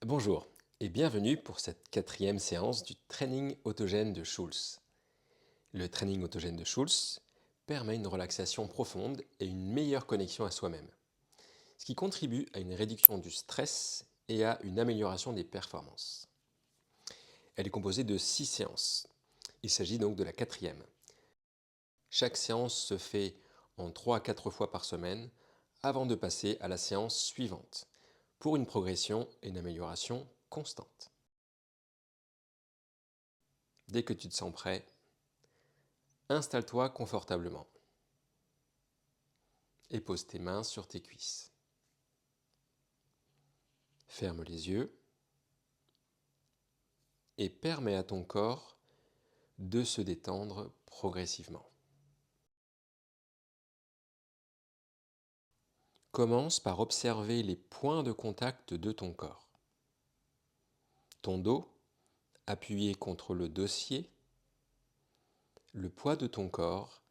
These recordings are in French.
Bonjour et bienvenue pour cette quatrième séance du training autogène de Schulz. Le training autogène de Schulz permet une relaxation profonde et une meilleure connexion à soi-même, ce qui contribue à une réduction du stress et à une amélioration des performances. Elle est composée de 6 séances. Il s'agit donc de la quatrième. Chaque séance se fait en 3 à 4 fois par semaine avant de passer à la séance suivante pour une progression et une amélioration constante. Dès que tu te sens prêt, installe-toi confortablement et pose tes mains sur tes cuisses. Ferme les yeux et permets à ton corps de se détendre progressivement. Commence par observer les points de contact de ton corps. Ton dos, appuyé contre le dossier, le poids de ton corps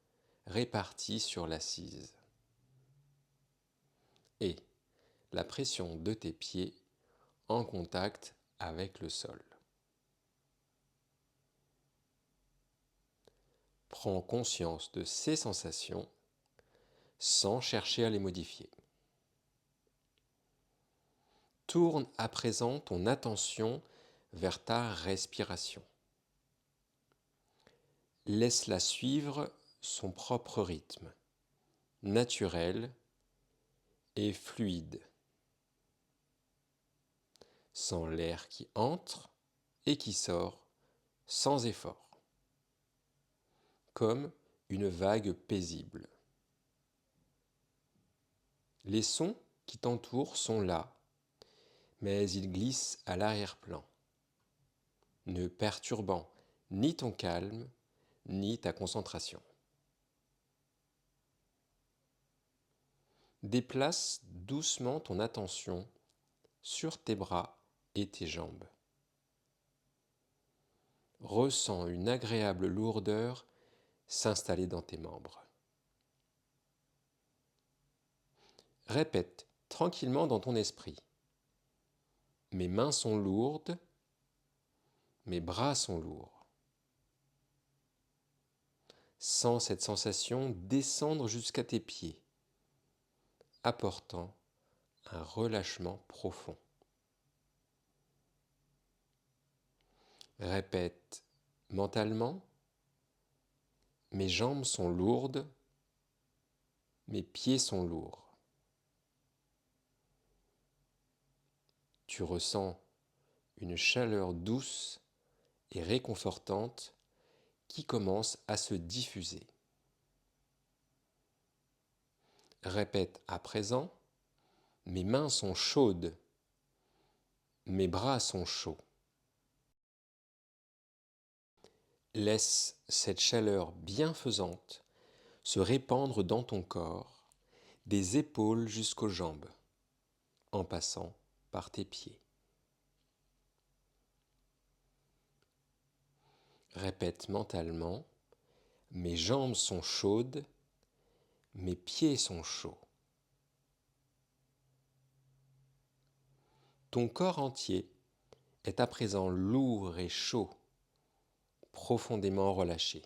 réparti sur l'assise et la pression de tes pieds en contact avec le sol. Prends conscience de ces sensations sans chercher à les modifier. Tourne à présent ton attention vers ta respiration. Laisse-la suivre son propre rythme, naturel et fluide, sans l'air qui entre et qui sort sans effort, comme une vague paisible. Les sons qui t'entourent sont là, mais ils glissent à l'arrière-plan, ne perturbant ni ton calme, ni ta concentration. Déplace doucement ton attention sur tes bras et tes jambes. Ressens une agréable lourdeur s'installer dans tes membres. Répète tranquillement dans ton esprit. Mes mains sont lourdes, mes bras sont lourds. Sens cette sensation descendre jusqu'à tes pieds, apportant un relâchement profond. Répète mentalement, mes jambes sont lourdes, mes pieds sont lourds. Tu ressens une chaleur douce et réconfortante qui commence à se diffuser. Répète à présent, mes mains sont chaudes, mes bras sont chauds. Laisse cette chaleur bienfaisante se répandre dans ton corps, des épaules jusqu'aux jambes, en passant par tes pieds. Répète mentalement, mes jambes sont chaudes, mes pieds sont chauds. Ton corps entier est à présent lourd et chaud, profondément relâché.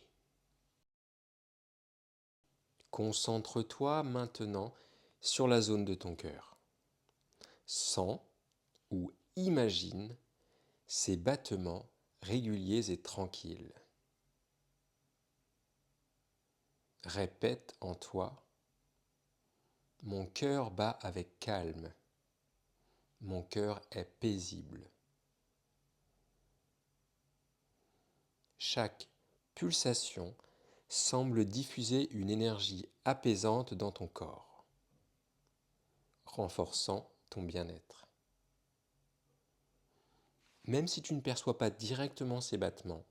Concentre-toi maintenant sur la zone de ton cœur. Sens ou imagine ces battements réguliers et tranquilles. Répète en toi, mon cœur bat avec calme, mon cœur est paisible. Chaque pulsation semble diffuser une énergie apaisante dans ton corps, renforçant ton bien-être. Même si tu ne perçois pas directement ces battements,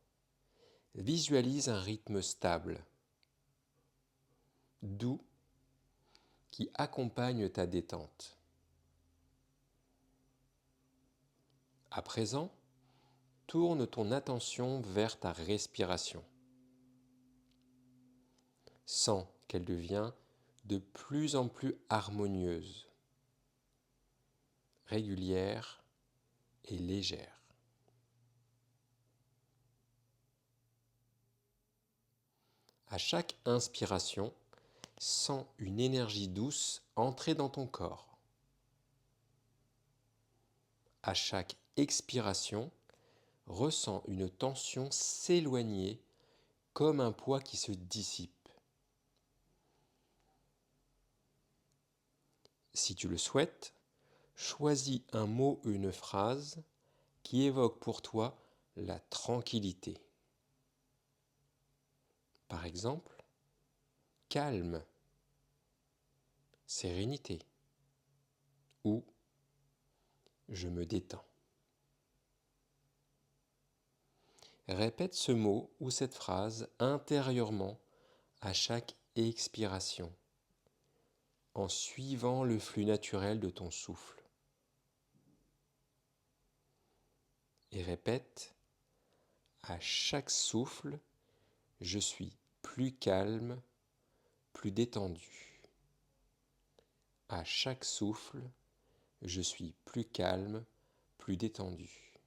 visualise un rythme stable, doux, qui accompagne ta détente. À présent, tourne ton attention vers ta respiration. Sens qu'elle devient de plus en plus harmonieuse, régulière et légère. À chaque inspiration, sens une énergie douce entrer dans ton corps. À chaque expiration, ressens une tension s'éloigner comme un poids qui se dissipe. Si tu le souhaites, choisis un mot ou une phrase qui évoque pour toi la tranquillité. Par exemple, calme, sérénité ou je me détends. Répète ce mot ou cette phrase intérieurement à chaque expiration, en suivant le flux naturel de ton souffle. Et répète, à chaque souffle, je suis plus calme, plus détendu. À chaque souffle, je suis plus calme, plus détendu.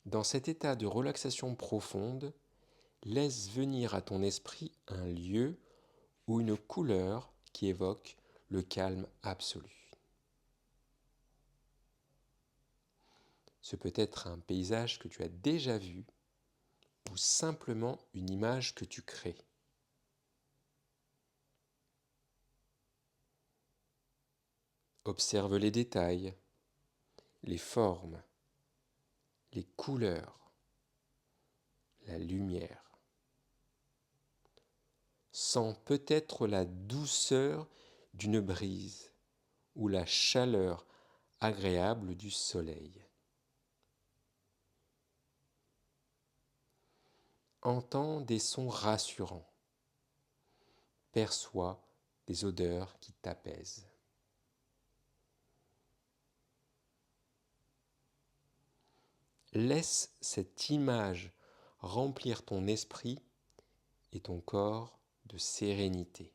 Dans cet état de relaxation profonde, laisse venir à ton esprit un lieu ou une couleur qui évoque le calme absolu. Ce peut être un paysage que tu as déjà vu ou simplement une image que tu crées. Observe les détails, les formes, les couleurs, la lumière. Sens peut-être la douceur d'une brise ou la chaleur agréable du soleil. Entends des sons rassurants. Perçois des odeurs qui t'apaisent. Laisse cette image remplir ton esprit et ton corps de sérénité.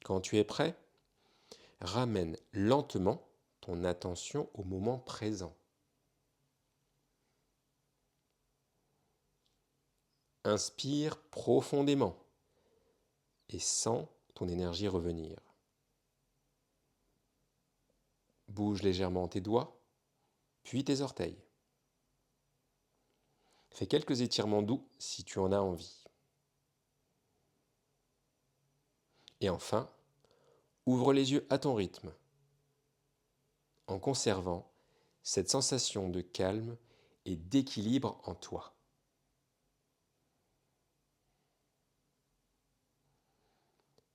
Quand tu es prêt, ramène lentement ton attention au moment présent. Inspire profondément et sens ton énergie revenir. Bouge légèrement tes doigts, puis tes orteils. Fais quelques étirements doux si tu en as envie. Et enfin, ouvre les yeux à ton rythme, en conservant cette sensation de calme et d'équilibre en toi.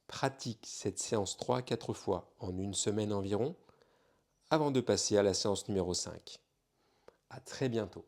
Pratique cette séance 3 à 4 fois en une semaine environ avant de passer à la séance numéro 5. À très bientôt.